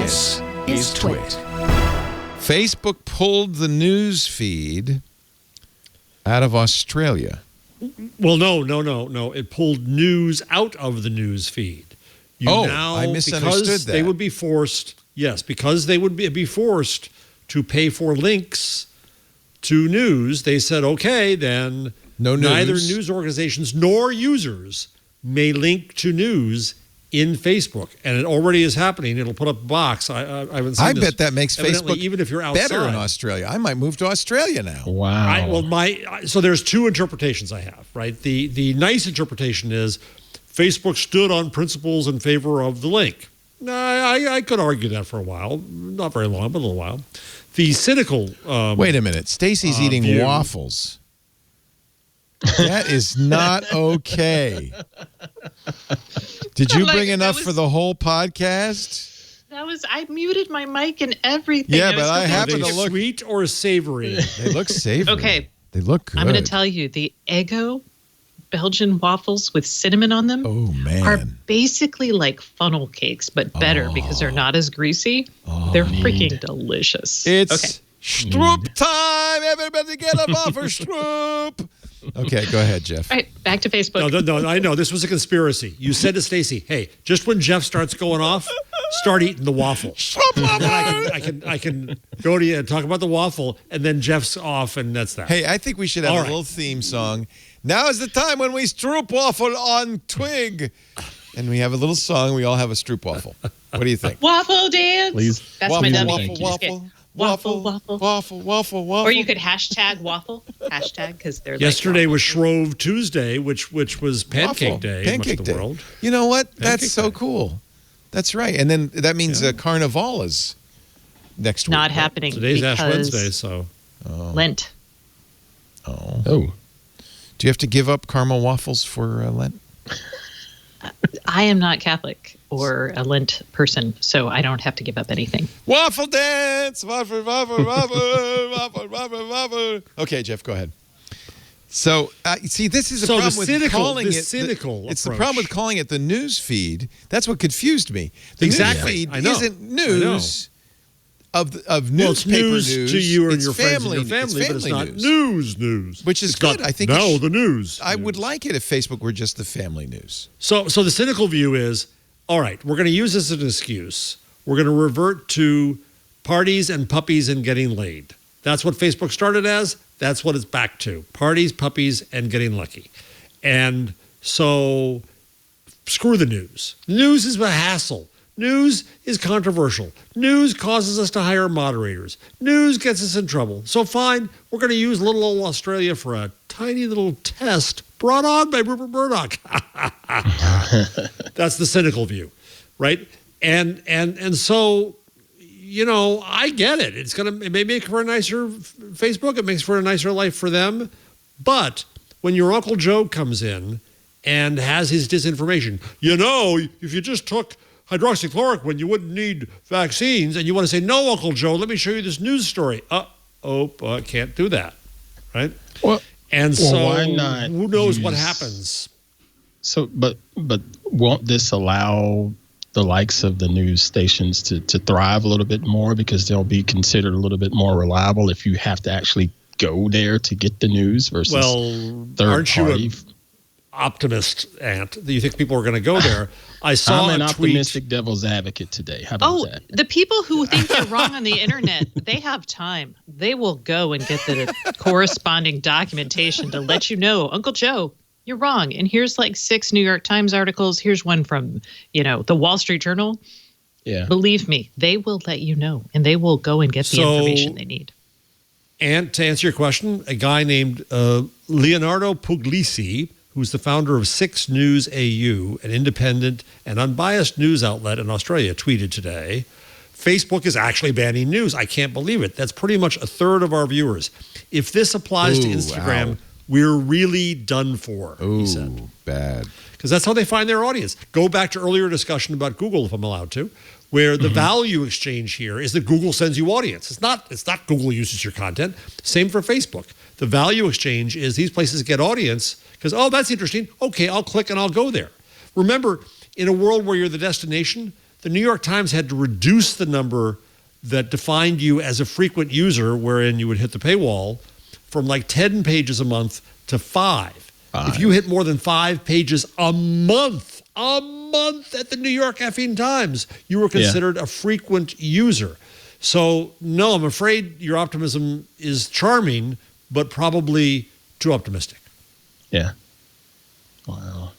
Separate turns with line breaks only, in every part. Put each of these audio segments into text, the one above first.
This is TWiT.
Facebook pulled the news feed out of Australia.
Well, no. It pulled news out of the news feed.
I misunderstood
because
that.
They would be forced, because they would be forced to pay for links to news. They said, okay, then neither news organizations nor users may link to news in Facebook, and it already is happening. It'll put up a box. I haven't seen
I
this.
bet that makes Facebook
even if you're outside,
better in Australia. I might move to Australia now.
Wow.
So there's two interpretations I have, right? The nice interpretation is Facebook stood on principles in favor of the link. I could argue that for a while, not very long, but a little while. The cynical
wait a minute. Stacey's eating waffles. That is not okay. Did you bring enough for the whole podcast?
I muted my mic and everything.
Yeah, but I happen to look
sweet or savory.
They look savory.
Okay.
They look good.
I'm going to tell you, the Eggo Belgian waffles with cinnamon on them are basically like funnel cakes, but better because they're not as greasy. They're freaking delicious.
It's Stroop time. Everybody get a waffle Stroop. Okay, go ahead, Jeff.
All right, back to Facebook.
No, I know. This was a conspiracy. You said to Stacey, hey, just when Jeff starts going off, start eating the waffle. I can go to you and talk about the waffle, and then Jeff's off, and that's that.
Hey, I think we should have a little theme song. Now is the time when we stroop waffle on twig. And we have a little song. We all have a stroop waffle. What do you think?
Waffle dance.
Please.
That's
waffle,
my dummy.
Waffle.
Or you could hashtag waffle. Hashtag, because they're
Yesterday
like
was Shrove Tuesday, which was Pancake Day in much of the world.
You know what? That's so cool. That's right. And then that means Carnival is next week.
Not happening.
Today's Ash Wednesday, so.
Lent.
Oh. Do you have to give up caramel waffles for Lent?
I am not Catholic or a Lent person, so I don't have to give up anything.
Waffle dance! Waffle. Okay, Jeff, go ahead. So, see, this is the problem with calling it. It's the problem with calling it the news feed. That's what confused me. The news feed isn't news of newspaper news
to you and
it's
your friends and your family, but it's not news.
Which is good. I think
the news.
I would like it if Facebook were just the family news.
So the cynical view is, all right, we're going to use this as an excuse. We're going to revert to parties and puppies and getting laid. That's what Facebook started as. That's what it's back to. Parties, puppies, and getting lucky. And so screw the news. News is a hassle. News is controversial. News causes us to hire moderators. News gets us in trouble. So fine, we're going to use little old Australia for a tiny little test brought on by Rupert Murdoch. That's the cynical view, right? And so, I get it. It may make for a nicer Facebook. It makes for a nicer life for them. But when your Uncle Joe comes in and has his disinformation, if you just took hydroxychloroquine, you wouldn't need vaccines, and you want to say, no, Uncle Joe, let me show you this news story. Can't do that, right?
Well,
why not? Who knows what happens?
So, but won't this allow the likes of the news stations to thrive a little bit more because they'll be considered a little bit more reliable if you have to actually go there to get the news versus third party?
Optimist, Ant. Do you think people are going to go there? I saw
I'm an
a
optimistic devil's advocate today. How about that?
The people who think they're wrong on the internet, they have time. They will go and get the corresponding documentation to let you know, Uncle Joe, you're wrong. And here's like 6 New York Times articles. Here's one from, the Wall Street Journal.
Yeah.
Believe me, they will let you know, and they will go and get the information they need.
And to answer your question, a guy named Leonardo Puglisi, who's the founder of 6 News AU, an independent and unbiased news outlet in Australia, tweeted today, Facebook is actually banning news. I can't believe it. That's pretty much a third of our viewers. If this applies to Instagram, we're really done for, he said.
Bad.
Because that's how they find their audience. Go back to earlier discussion about Google, if I'm allowed to, where the value exchange here is that Google sends you audience. It's not Google uses your content. Same for Facebook. The value exchange is these places get audience because, that's interesting. Okay, I'll click and I'll go there. Remember, in a world where you're the destination, the New York Times had to reduce the number that defined you as a frequent user, wherein you would hit the paywall, from like 10 pages a month to 5. If you hit more than 5 pages a month at the New York effing Times, you were considered a frequent user. So, no, I'm afraid your optimism is charming, but probably too optimistic.
Yeah. Wow.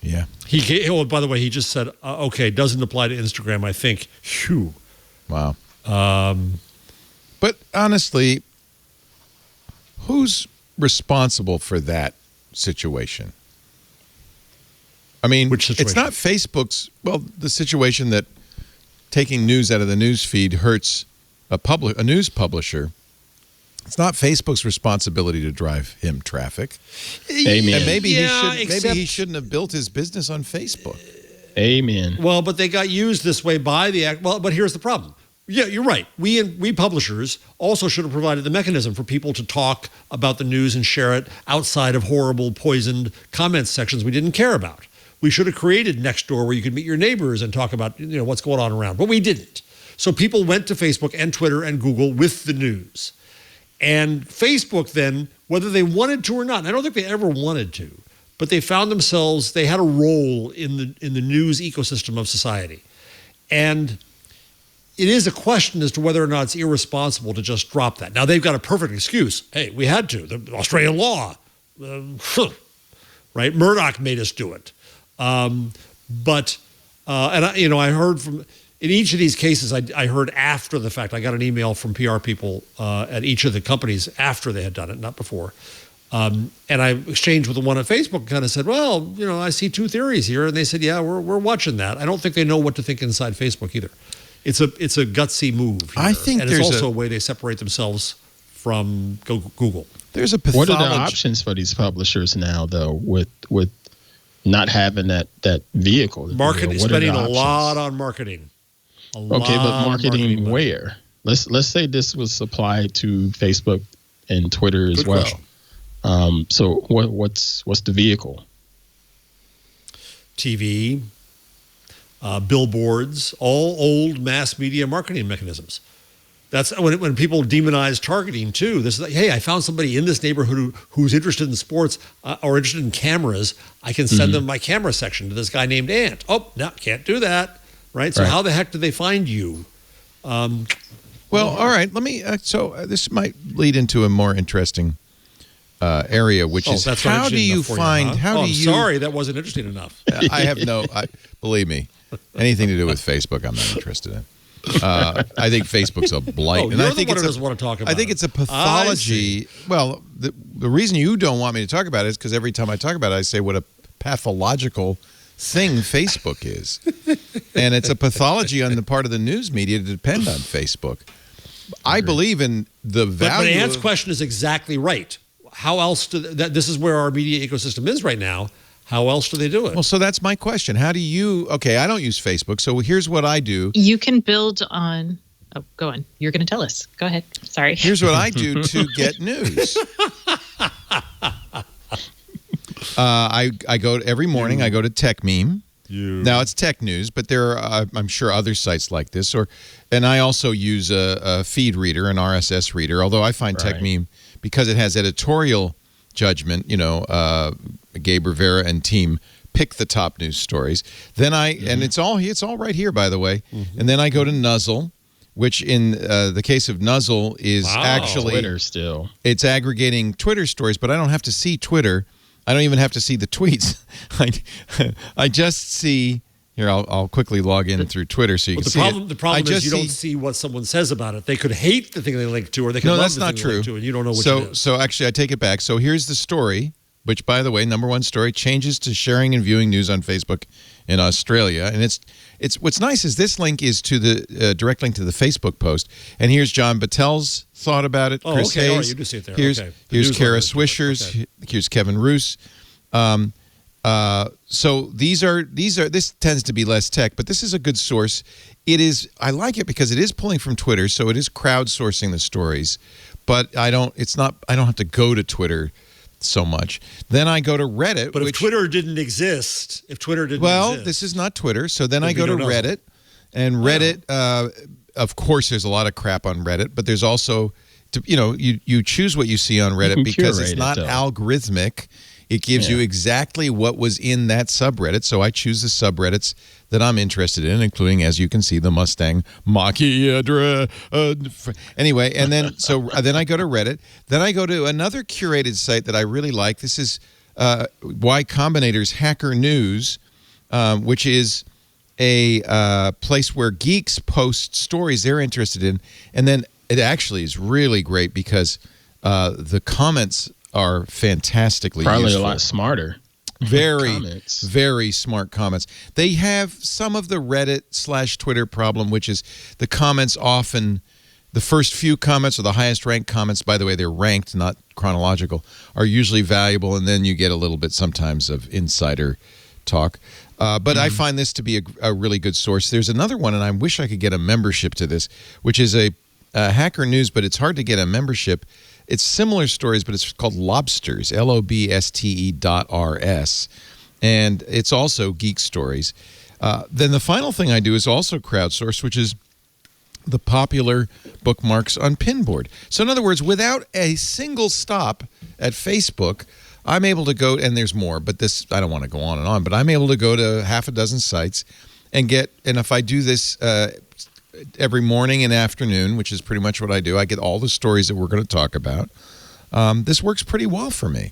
Yeah.
By the way, he just said, okay, doesn't apply to Instagram, I think. Phew.
Wow. But honestly, who's responsible for that situation? I mean,
which situation?
It's not Facebook's, the situation that taking news out of the news feed hurts a news publisher. It's not Facebook's responsibility to drive him traffic.
Amen.
And maybe he shouldn't have built his business on Facebook.
Amen.
Well, but they got used this way by but here's the problem. Yeah, you're right. We publishers also should have provided the mechanism for people to talk about the news and share it outside of horrible, poisoned comment sections we didn't care about. We should have created Nextdoor where you could meet your neighbors and talk about what's going on around, but we didn't. So people went to Facebook and Twitter and Google with the news. And Facebook then, whether they wanted to or not, and I don't think they ever wanted to, but they found themselves, they had a role in the news ecosystem of society. And it is a question as to whether or not it's irresponsible to just drop that. Now, they've got a perfect excuse. Hey, we had to. The Australian law. Right? Murdoch made us do it. I heard from... In each of these cases, I heard after the fact. I got an email from PR people at each of the companies after they had done it, not before. And I exchanged with the one at Facebook and kind of said, well, I see 2 theories here. And they said, yeah, we're watching that. I don't think they know what to think inside Facebook either. It's a gutsy move here.
I think
and it's also a way they separate themselves from Google.
There's a pathology.
What are the options for these publishers now, though, with not having that vehicle?
Marketing, spending a lot on marketing.
But marketing where? Let's say this was applied to Facebook and Twitter as well. So what's the vehicle?
TV, billboards, all old mass media marketing mechanisms. That's when people demonize targeting too. This is like, hey, I found somebody in this neighborhood who's interested in sports or interested in cameras. I can send them my camera section to this guy named Ant. Oh, no, can't do that. Right. So how the heck did they find you?
All right. Let me. This might lead into a more interesting area, which is how do you find?
Sorry, that wasn't interesting enough.
I have believe me, anything to do with Facebook, I'm not interested in. I think Facebook's a blight,
and I think it's doesn't want to talk about.
I think it's a pathology. Well, the reason you don't want me to talk about it is because every time I talk about it, I say what a pathological thing Facebook is, and it's a pathology on the part of the news media to depend on Facebook. I believe in the value.
But Ant's question is exactly right. How else this is where our media ecosystem is right now. How else do they do it?
Well, so that's my question. How do you? Okay, I don't use Facebook, so here's what I do.
You can build on. Oh, go on. You're going to tell us. Go ahead. Sorry.
Here's what I do to get news. I go every morning. I go to Tech Meme. Now it's tech news, but there are I'm sure other sites like this. And I also use a feed reader, an RSS reader. Although I find Tech Meme, because it has editorial judgment. Gabe Rivera and team pick the top news stories. Then and it's all right here, by the way. And then I go to Nuzzle, which in the case of Nuzzle is actually
Twitter still.
It's aggregating Twitter stories, but I don't have to see Twitter. I don't even have to see the tweets. I just see. Here, I'll quickly log in through Twitter so you can see it.
The problem is you don't see what someone says about it. They could hate the thing they link to, or they could love the thing they link to, and you don't know what it is.
So actually, I take it back. So here's the story, which, by the way, #1 story, changes to sharing and viewing news on Facebook in Australia. And it's what's nice is this link is to the direct link to the Facebook post. And here's John Battel's thought about it. Chris Hayes.
All right, you do see it there.
Here's Kara Swisher's. Here's Kevin Roos. So this tends to be less tech, but this is a good source. I like it because it is pulling from Twitter, so it is crowdsourcing the stories, but I don't have to go to Twitter so much. Then I go to Reddit.
But if Twitter didn't exist,
this is not Twitter. So then I go to Reddit, and Reddit, of course, there's a lot of crap on Reddit, but there's also, you choose what you see on Reddit because it's not algorithmic. It gives you exactly what was in that subreddit. So I choose the subreddits that I'm interested in, including, as you can see, the Mustang Mach-E. Anyway, and then then I go to Reddit. Then I go to another curated site that I really like. This is Y Combinator's Hacker News, which is a place where geeks post stories they're interested in. And then it actually is really great because the comments are fantastically
probably
useful.
A lot smarter.
Very smart comments. They have some of the Reddit/Twitter problem, which is the comments often, the first few comments or the highest ranked comments, by the way, they're ranked, not chronological, are usually valuable, and then you get a little bit sometimes of insider talk. But I find this to be a really good source. There's another one, and I wish I could get a membership to this, which is a Hacker News, but it's hard to get a membership. It's similar stories, but it's called Lobsters, LOBSTE.RS. And it's also geek stories. Then the final thing I do is also crowdsource, which is the popular bookmarks on Pinboard. So in other words, without a single stop at Facebook, I'm able to go, and there's more, but this, I don't want to go on and on, but I'm able to go to half a dozen sites and if I do this every morning and afternoon, which is pretty much what I do, I get all the stories that we're going to talk about. This works pretty well for me.